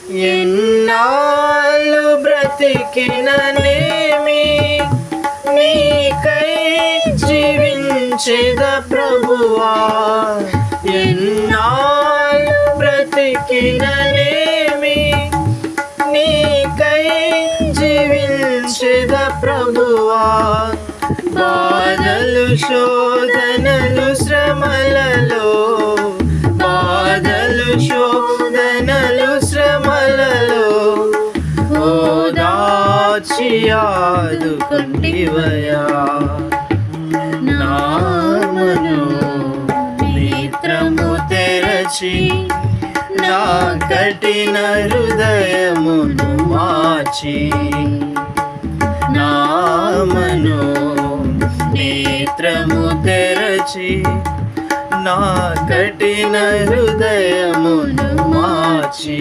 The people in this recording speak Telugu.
ఎన్నాళ్ళు బ్రతికిననేమి నీకై జీవించేద ప్రభువా. ఎన్నాళ్ళు బ్రతికిననేమి నీకై జీవించేద ప్రభువా. బాధలు శోధనలు శ్రమలలో, బాధలు శోధనలు శ్రమలలో ఓదార్చి ఆదుకొంటివయా. నామను నేత్రము తెరచి నా కఠిన హృదయమును మార్చి, నామను నేత్రము తెరచి నా కఠిన హృదయమును మార్చి